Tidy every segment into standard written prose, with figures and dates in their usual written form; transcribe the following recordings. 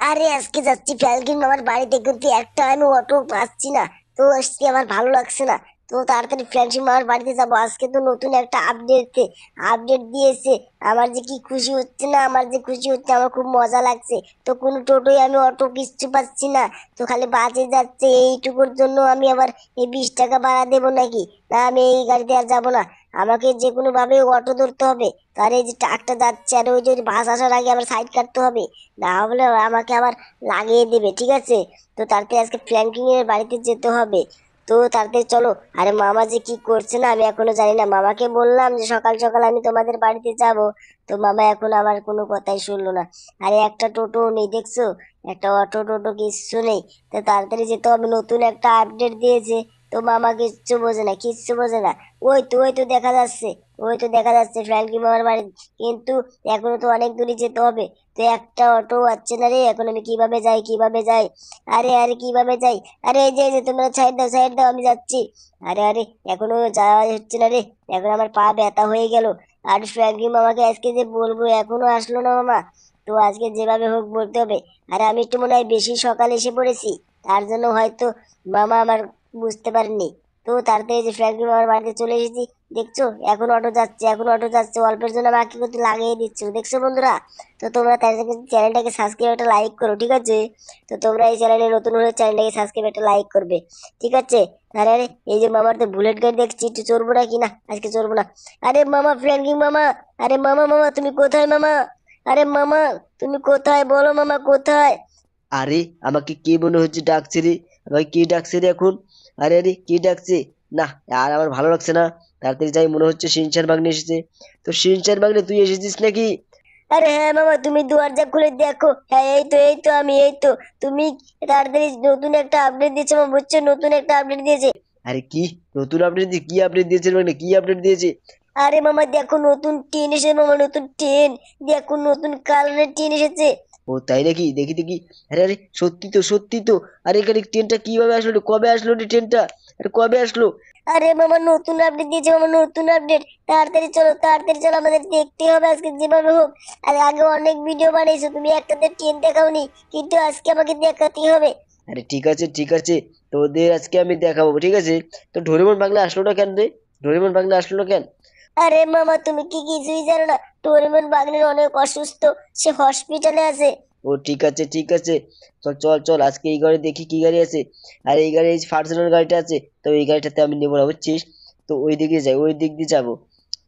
আরে আজকে যাচ্ছি ফ্যালকিন মামার বাড়িতে, কিন্তু একটা আমি অটো পাচ্ছি না। তো আজকে আমার ভালো লাগছে না। তো তাড়াতাড়ি ফ্যালকিন মামার বাড়িতে যাব। আজকে তো নতুন একটা আপডেট আপডেট দিয়েছে। আমার যে কি খুশি হচ্ছে না, আমার যে খুশি হচ্ছে, আমার খুব মজা লাগছে। তো কোনো টোটোই আমি অটো কিচ্ছু পাচ্ছি না। তো খালি বাসে যাচ্ছে, এইটুকুর জন্য আমি আবার এই 20 টাকা ভাড়া দেবো নাকি? না, আমি এই গাড়িতে আর যাবো না। আমাকে যে কোনো ভাবে অটো ধরতে হবে। তার এই যে ট্রাকটা যাচ্ছে, আর ওই যে বাস আসার আগে আবার সাইড কাটতে হবে, না হলে আমাকে আবার লাগিয়ে দিবে, ঠিক আছে? তো তাড়াতাড়ি আজকে ফ্র্যাঙ্কিং এর বাড়িতে যেতে হবে। তো তাড়াতাড়ি চলো। আরে মামা যে কি করছে না আমি এখনো জানি না। মামাকে বললাম যে সকাল সকাল আমি তোমাদের বাড়িতে যাব। তো মামা এখন আমার কোনো কথাই শুনলো না। আরে একটা টোটো নেই দেখছো? একটা অটো টোটো কিচ্ছু নেই। তো তাড়াতাড়ি যেতে হবে, নতুন একটা আপডেট দিয়েছে। তো মামা কিচ্ছু বোঝে না, কিচ্ছু বোঝে না। ওই তো দেখা যাচ্ছে, ওই তো দেখা যাচ্ছে ফ্র্যাঙ্কি মামার বাড়ি। কিন্তু এখনো তো অনেক দূরে যেতে হবে। তো একটা অটো আসছে না রে, এখন আমি কিভাবে যাই, কিভাবে যাই? আরে আরে কিভাবে যাই? আরে এই যে তোমরা সাইড দাও, সাইড দাও, আমি যাচ্ছি। আরে আরে, এখনো যাওয়া হচ্ছে না রে। এখন আমার পা ব্যথা হয়ে গেল। আর ফ্র্যাঙ্কি মামাকে আজকে যে বলবো, এখনো আসলো না মামা। তো আজকে যেভাবে হোক বলতে হবে। আর আমি একটু মনে হয় বেশি সকালে এসে পড়েছি, তার জন্য হয়তো মামা আমার বুঝতে পারেনি। তো তাড়াতাড়ি যে ফ্র্যাঙ্কি মামার বাড়িতে চলে এসেছি। দেখছো, এখন অটো যাচ্ছে, এখন অটো যাচ্ছে, অল্পের জন্য আমাকে কিন্তু লাগিয়ে দিচ্ছ, দেখছো বন্ধুরা? তো তোমরা তাই চ্যানেলটাকে সাবস্ক্রাইব একটা লাইক করো, ঠিক আছে? তো তোমরা এই চ্যানেলে নতুন হলে চ্যানেলটাকে সাবস্ক্রাইব একটা লাইক করবে, ঠিক আছে? আরে আরে, এই যে মামার তো বুলেট গাড়ি দেখছি, একটু চড়বো না কি? না, আজকে চড়বো না। আরে মামা, ফ্র্যাঙ্কিং মামা। আরে মামা, মামা তুমি কোথায় মামা? আরে মামা, তুমি কোথায়, বলো মামা কোথায়? আরে আমাকে কে মনে হচ্ছে ডাকছে রে? আমাকে কে ডাকছে রে এখন? আরে আরে, কে ডাকছে? না, আর আমার ভালো লাগছে না। তাড়াতাড়ি যাই, মনে হচ্ছে শিনচান বাগনি এসেছে। তো শিনচান বাগনি, তুই এসেছিস নাকি? আরে হ্যাঁ মামা, তুমি দরজা খুলে দেখো। হ্যাঁ, এই তো আমি, এই তো। তুমি তাড়াতাড়ি, নতুন একটা আপডেট দিয়েছে মামা, বুঝছো? নতুন একটা আপডেট দিয়েছে। আরে কি নতুন আপডেট দিয়ে, কি আপডেট দিয়েছে মানে, কি আপডেট দিয়েছে? আরে মামা দেখো, নতুন ট্রেন এসেছে মামা, নতুন ট্রেন। দেখো, নতুন কালারের ট্রেন এসেছে। ও তাই নাকি? দেখি দেখি। আরে আরে, সত্যি তো, সত্যি তো। আরে এখানে ট্রেনটা কিভাবে আসলো রে? কবে আসলো রে ট্রেনটা? আরে কবে আসলো? আরে মামা, নতুন আপডেট দিয়েছে মামা, নতুন আপডেট। তাড়াতাড়ি চলো, তাড়াতাড়ি চলো, আমাদের দেখতে হবে আজকে যেভাবে হোক। আরে আগে অনেক ভিডিও বানিয়েছো তুমি, একটাতে ট্রেন দেখাওনি, কিন্তু আজকে আমাকে দেখাতেই হবে। আরে ঠিক আছে ঠিক আছে, তোদের আজকে আমি দেখাবো, ঠিক আছে? তো ডোরেমন বাংলা আসলো না কেন রে? ডোরেমন বাংলা আসলো না কেন? আরে মামা, তুমি কি কিছুই জানো না? ডোরেমন বাগনের অনেক অসুস্থ, সে হসপিটালে আছে। ও ঠিক আছে ঠিক আছে। চল চল চল, আজকে এই গাড়ি দেখি কি গাড়ি আছে। আর এই গাড়ি, এই ফার্চুনার গাড়িটা আছে, তো এই গাড়িটাতে আমি নেবো না, বুঝছিস? তো ওই দিকে যাই, ওই দিক দিয়ে যাবো।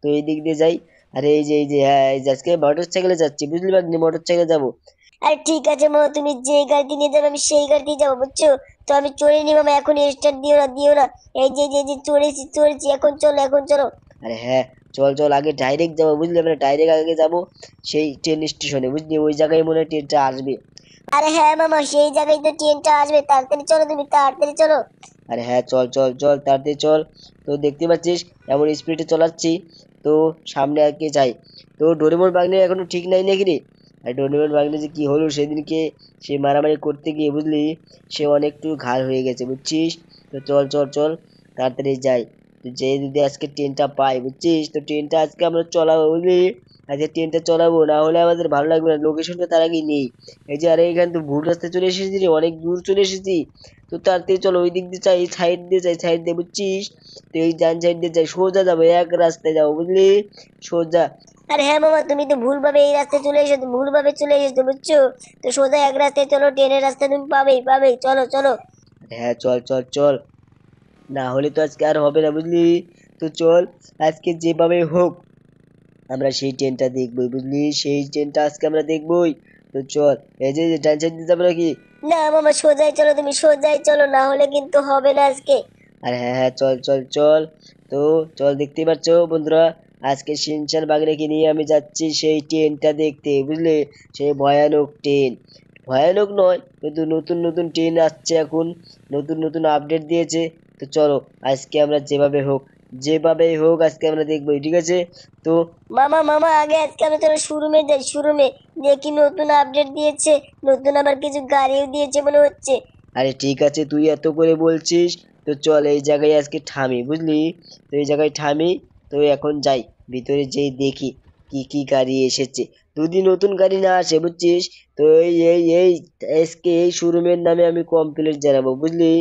তো এই দিক দিয়ে যাই। আর এই যে হ্যাঁ, এই যে আজকে মোটর সাইকেলে যাচ্ছি, বুঝলি বাগনি? মোটর সাইকেলে যাবো। আরে ঠিক আছে মামা, তুমি যে গাড়িতে নিয়ে যাবে আমি সেই গাড়িতেই যাবো, বুঝছো? তো আমি চড়ে নি মামা, এখন স্টার্ট দিও না, দিও না। এই যে চড়েছি চড়েছি, এখন চলো, এখন চলো। আরে হ্যাঁ, চল চল, আগে ডাইরেক্ট যাবো, বুঝলি? আমরা ডাইরেক্ট আগে যাবো সেই ট্রেন স্টেশনে, বুঝলি? ওই জায়গায় মনে হয় ট্রেনটা আসবে। আরে হ্যাঁ মামা, সেই জায়গায় তো ট্রেনটা আসবে, তাড়াতাড়ি চলো, তুমি তাড়াতাড়ি চলো। আরে হ্যাঁ, চল চল চল, তাড়াতাড়ি চল। তো দেখতে পাচ্ছিস এমন স্পিডে চালাচ্ছি। তো সামনে আর কে যাই। তো ডোরেমন বাগনি এখনো ঠিক নাই নাকি রে? আর ডোরেমন বাগনি যে কি হলো সেদিনকে, সে মারামারি করতে গিয়ে, বুঝলি, সে অনেকটু ঘাড় হয়ে গেছে, বুঝছিস? তো চল চল চল, তাড়াতাড়ি যাই। তো যে যদি আজকে ট্রেনটা পাই, বুঝছিস, তো ট্রেনটা আজকে আমরা চলাবো, বুঝলি? আজকে ট্রেনটা চলাবো, না হলে আমাদের ভালো লাগবে না। লোকেশনটা তার আগে নেই। এই যে, আরে এখানে তো ভুল রাস্তায় চলে এসেছি রে, অনেক দূর চলে এসেছি। তো তাড়াতাড়ি চলো, ওই দিক দিয়ে যাই, সাইড দিয়ে যাই, সাইড দিয়ে, বুঝছিস? তো এই ডান সাইড দিয়ে যাই, সোজা যাবো, এক রাস্তায় যাবো, বুঝলি? সোজা। আরে হ্যাঁ মামা, তুমি তো ভুলভাবে এই রাস্তায় চলে এসেছো, ভুলভাবে চলে এসেছো, বুঝছো? তো সোজা এক রাস্তায় চলো, ট্রেনের রাস্তা তুমি পাবেই, পাবেই, চলো চলো। হ্যাঁ চল চল চল, না হলে তো আজকে আর হবে না, বুঝলি? তো চল, আজকে যেভাবে হোক আমরা সেই ট্রেনটা দেখবই, বুঝলি? সেই ট্রেনটা আজকে আমরা দেখবই। তো চল, এই যে যে ডান সাইড দিয়ে যাবো নাকি? না মামা, সোজাই চলো, তুমি সোজাই চলো, না হলে কিন্তু হবে না আজকে। আর হ্যাঁ হ্যাঁ, চল চল চল। তো চল, দেখতেই পাচ্ছ বন্ধুরা, আজকে শিনচান বাগড়েকে নিয়ে আমি যাচ্ছি সেই ট্রেনটা দেখতে, বুঝলে? সেই ভয়ানক ট্রেন। ভয়ানক নয়, কিন্তু নতুন নতুন ট্রেন আসছে এখন, নতুন নতুন আপডেট দিয়েছে। তো চলো, আজকে আমরা যেভাবে হোক, যেভাবেই হোক আজকে আমরা দেখবোই, ঠিক আছে? তো মামা মামা, আগে আজকে আমি চলো শোরুমে যাই, শোরুমে দেখি নতুন আপডেট দিয়েছে, নতুন আবার কিছু গাড়িও দিয়েছে মনে হচ্ছে। আরে ঠিক আছে, তুই এত করে বলছিস, তো চল এই জায়গায় আজকে থামি, বুঝলি? তো এই জায়গায় থামি। তো এখন যাই, ভিতরে যেই দেখি কি কি গাড়ি এসেছে। যদি নতুন গাড়ি না আসে বুঝছিস, তো এই আজকে এই শোরুমের নামে আমি কমপ্লেট জানাবো বুঝলি।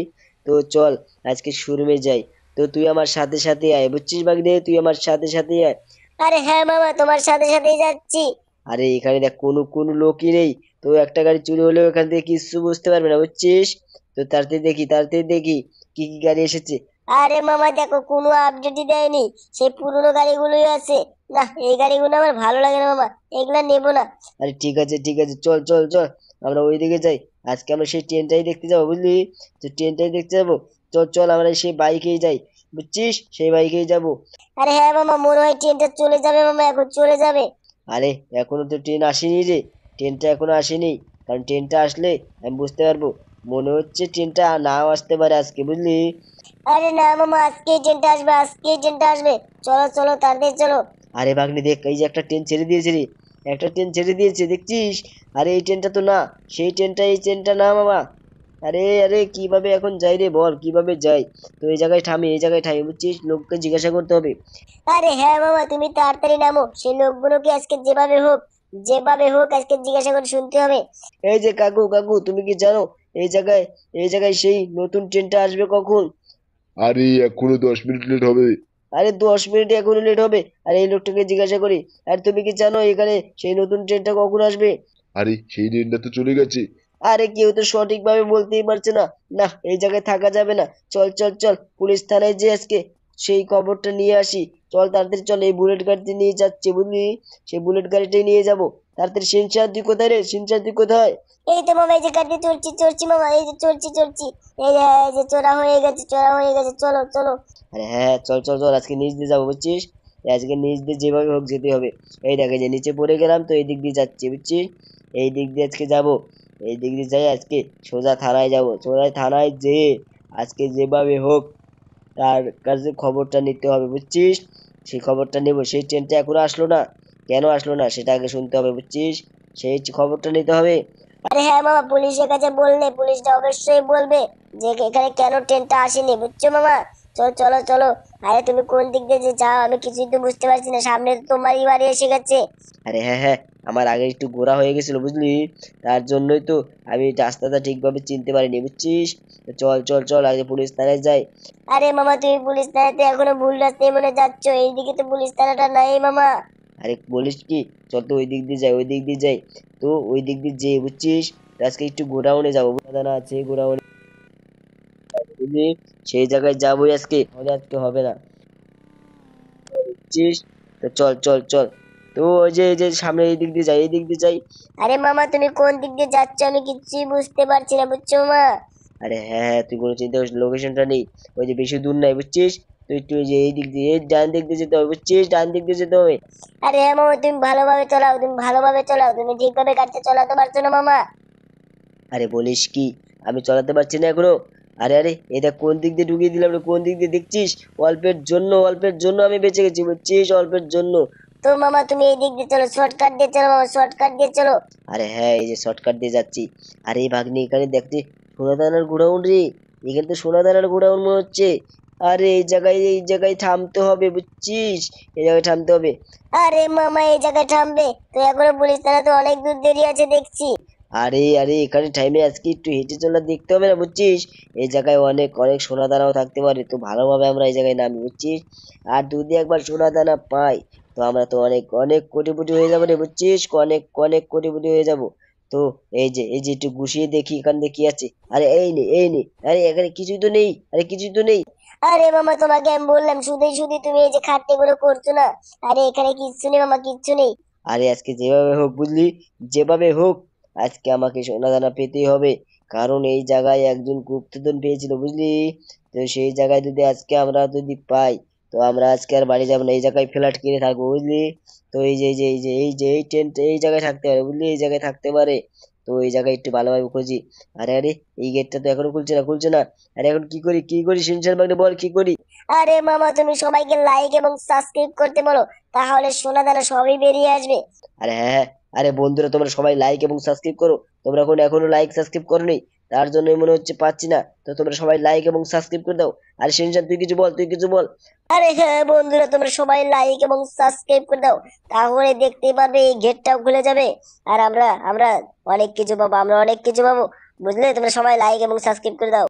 তো চল আজকে শোরুমে যাই। তো তুই আমার সাথে সাথে আয় বুঝছিস বাগদে, তুই আমার সাথে সাথে আয়। আরে হ্যাঁ মামা, তোমার সাথে সাথেই যাচ্ছি। আরে এখানে দেখ কোনো লোকই নেই। তো একটা গাড়ি চুরি হলেও এখান থেকে কিছু বুঝতে পারবে না বুঝছিস। তো তাড়াতাড়ি দেখি কি কি গাড়ি এসেছে। আরে মামা দেখো, কোনো আপডেটই দেয়নি, সেই পুরোনো গাড়িগুলোই আছে। না, এই গাড়িগুলো আমার ভালো লাগে না মামা, এগুলা নেবো না। আরে ঠিক আছে, চল চল চল, আমরা ওইদিকে যাই। আজকে আমরা সেই ট্রেনটাই দেখতে যাবো বুঝলি। তো ট্রেনটাই দেখতে যাবো। চল চল আমরা সেই বাইকেই যাই বুঝছিস, সেই বাইকেই যাবো। আরে হ্যাঁ মামা, মনে হয় ট্রেনটা চলে যাবে মামা, এখন চলে যাবে। আরে এখনো তো ট্রেন আসেনি রে, ট্রেনটা এখনো আসেনি। কারণ ট্রেনটা আসলে আমি বুঝতে পারবো। মনে হচ্ছে ট্রেনটা নাও আসতে পারে আজকে বুঝলি। আরে না মামা, আজকেই ট্রেনটা আসবে, আজকেই ট্রেনটা আসবে। চলো চলো, তাড়াতাড়ি চলো। আরে ভাগ্নে দেখ, এই যে একটা ট্রেন ছেড়ে দিয়েছে রে, একটা ট্রেন ছেড়ে দিয়েছে দেখছিস। আরে এই ট্রেনটা তো না, সেই ট্রেনটা, এই ট্রেনটা না মামা। আরে আরে কিভাবে এখন যাই রে, বল কিভাবে যাই। তো এই জায়গায় থামি বুঝছিস, লোককে জিজ্ঞাসা করতে হবে। আরে হ্যাঁ মামা, তুমি তাড়াতাড়ি নামো, সেই লোকগুলোকে আজকে যেভাবে হোক, যেভাবে হোক আজকে জিজ্ঞাসা করে শুনতে হবে। এই যে কাকু কাকু, তুমি কি জানো এই জায়গায় এই জায়গায় সেই নতুন ট্রেনটা আসবে কখন? আরে এখনো 10 মিনিট লেট হবে। আরে 10 মিনিট এখনো লেট হবে? আরে এই লোকটাকে জিজ্ঞাসা করি। আর তুমি কি জানো এখানে সেই নতুন ট্রেনটা কখন আসবে? আরে সেই ট্রেনটা তো চলে গেছে। আরে কেউ তো সঠিকভাবে বলতেই পারছে না। না, এই জায়গায় থাকা যাবে না। চল চল চল, পুলিশ থানায় যে আজকে সেই খবরটা নিয়ে আসি। চল তাড়াতাড়ি চল, এই বুলেট গাড়িতে নিয়ে যাচ্ছে বুঝলি, সেই বুলেট গাড়িটাই নিয়ে যাব। তাড়াতাড়ি। শিনচান তুই কোথায় রে, শিনচান তুই কোথায়? এই তো মামা, এই যে গাড়ি চলছি চলছি মামা, এই যে চলছি। এই যে চোরা হয়ে গেছে, চোরা হয়ে গেছে, চলো চলো। আরে হ্যাঁ, চল চল চল, আজকে নিচ দিয়ে যাবো বুঝছিস। আজকে নিচ দিয়ে যেভাবে হোক যেতে হবে। এই দেখে যে নিচে পড়ে গেলাম, তো এই দিক দিয়ে যাচ্ছি বুঝছিস। এই দিক দিয়ে আজকে যাব। এই দিক দিয়ে যাই আজকে, সোজা থানায় যাব। সোজা থানায় যেয়ে আজকে যেভাবে হোক তার কাছে খবরটা নিতে হবে বুঝছিস। সেই খবরটা নেব। সেই ট্রেনটা এখনো আসলো না, কেন আসলো না সেটা আগে শুনতে হবে বুঝছিস। সেই খবরটা নিতে হবে। আরে হ্যাঁ মামা, পুলিশের কাছে বললে পুলিশটা অবশ্যই বলবে যে এখানে কেন ট্রেনটা আসেনি, বুঝছো মামা। চলো চলো চলো। আরে তুমি কোন দিক দিয়ে যে যাও, আমি কিছুই তো বুঝতে পারছি না, সামনে তো তোমারই বাড়ি এসে গেছে। আরে হ্যাঁ হ্যাঁ, আমার আগে একটু ঘোরা হয়ে গেছিল বুঝলি, তার জন্যই তো আমি রাস্তাটা ঠিকভাবে চিনতে পারিনি বুঝছিস। তো চল চল চল, আগে পুলিশ থানায় যাই। আরে মামা, তুমি পুলিশ থানাতে এখনো ভুল রাস্তায় মনে যাচ্ছ, এইদিকে তো পুলিশ থানাটা নাই মামা। আরে বলিস কি, চল তো ওই দিক দিয়ে যাই, ওই দিক দিয়ে যাই। তো ওই দিক দিয়ে যেয়ে বুঝছিস, তো আজকে একটু গোডাউনে যাবো, দানা আছে গোডাউনে বুঝলি। সেই জায়গায় যাবোই আজকে, হলে আজকে হবে না বুঝছিস। তো চল চল চল। তো এই যে সামনে এই দিক দিয়ে যাই, এই দিক দিয়ে যাই। আরে মামা, তুমি কোন দিক দিয়ে যাচ্ছ আমি কিছুই বুঝতে পারছি না, বুঝছো মামা। আরে হ্যাঁ হ্যাঁ, তুই কোনো চিন্তা করিস, লোকেশনটা নেই। ওই যে বেশি দূর নাই বুঝছিস। তুই একটু ওই যে এই দিক দিয়ে, এই ডান দিক দিয়ে যেতে হবে বুঝছিস, ডান দিক দিয়ে যেতে হবে। আরে হ্যাঁ মামা, তুমি ভালোভাবে চালাও, তুমি ভালোভাবে চালাও, তুমি ঠিকভাবে গাড়িটা চালাতে পারছো না মামা। আরে বলিস কি, আমি চালাতে পারছি না এখনো। আরে আরে, এটা কোন দিক দিয়ে ঢুকিয়ে দিলাম রে, কোন দিক দিয়ে দেখছিস? অল্পের জন্য আমি বেঁচে গেছি বুঝছিস, অল্পের জন্য। তো মামা, তুমি এই দিক দিয়ে চলো, শর্টকাট দিয়ে চলো মামা, শর্টকাট দিয়ে চলো। আরে হ্যাঁ, এই যে শর্টকাট দিয়ে যাচ্ছি। আরে এই ভাগ্নি, এখানে দেখতে সোনা দানার গোডাউন রে, এখানে তো সোনা দানার গোডাউন মনে হচ্ছে। আরে এই জায়গায় থামতে হবে বুঝছিস, এই জায়গায় থামতে হবে। আরে মামা, এই জায়গায় থামবে তো? এখনো পুলিশ থানা তো অনেক দূর দেরি আছে দেখছি। আরে আরে, এখানে টাইমে আজকে একটু হেঁটে চলা দেখতে হবে না বুঝছিস। এই জায়গায় অনেক অনেক সোনা দানাও থাকতে পারে, তো ভালোভাবে আমরা এই জায়গায় নামি বুঝছিস। আর যদি একবার সোনা দানা পাই, তো আমরা তো অনেক অনেক কোটিপতি হয়ে যাবো রে বুঝছিস, অনেক অনেক কোটিপতি হয়ে যাব। তো এই যে একটু গুছিয়ে দেখি এখান দিয়ে কি আছে। আরে এই নে, আরে এখানে কিছুই তো নেই, আরে কিছুই তো নেই। আরে মামা, তোমাকে আমি বললাম শুধু শুধু তুমি এই যে খাটনি গুলো করছো না। আরে এখানে কিচ্ছু নেই মামা, কিচ্ছু নেই। আরে আজকে যেভাবে হোক বুঝলি, যেভাবে হোক আজকে আমাকে সোনা দানা পেতেই হবে। কারণ এই জায়গায় একজন গুপ্তধন পেয়েছিল বুঝলি। তো সেই জায়গায় যদি আজকে আমরা যদি পাই, তো আমরা আজকে আর বাড়ি যাবো না, এই জায়গায় ফ্ল্যাট কিনে থাকবো বুঝলি। তো এই টেন্ট এই জায়গায় থাকতে পারে বুঝলি, এই জায়গায় থাকতে পারে। তো এই জায়গায় একটু ভালোভাবে খুঁজি। আরে আরে, এই গেটটা তো এখনো খুলছে না। আরে এখন কি করি সিনচান বাগনে, বল কি করি? আরে মামা, তুমি সবাইকে লাইক এবং সাবস্ক্রাইব করতে বলো, তাহলে সোনা দানা সবই বেরিয়ে আসবে। আরে হ্যাঁ হ্যাঁ, আরে বন্ধুরা তোমরা সবাই লাইক এবং সাবস্ক্রাইব করো। তোমরা এখনো লাইক সাবস্ক্রাইব করোনি, তার জন্যই মনে হচ্ছে পাচ্ছি না। তো তোমরা সবাই লাইক এবং সাবস্ক্রাইব করে দাও। আর শিনচান তুই কিছু বল, তুই কিছু বল। আরে হ্যাঁ বন্ধুরা, তোমরা সবাই লাইক এবং সাবস্ক্রাইব করে দাও, তাহলে দেখতেই পারবে এই গেটটাও খুলে যাবে। আর আমরা আমরা অনেক কিছু পাবো, আমরা অনেক কিছু পাবো। বুঝলে, তোমরা সবাই লাইক এবং সাবস্ক্রাইব করে দাও।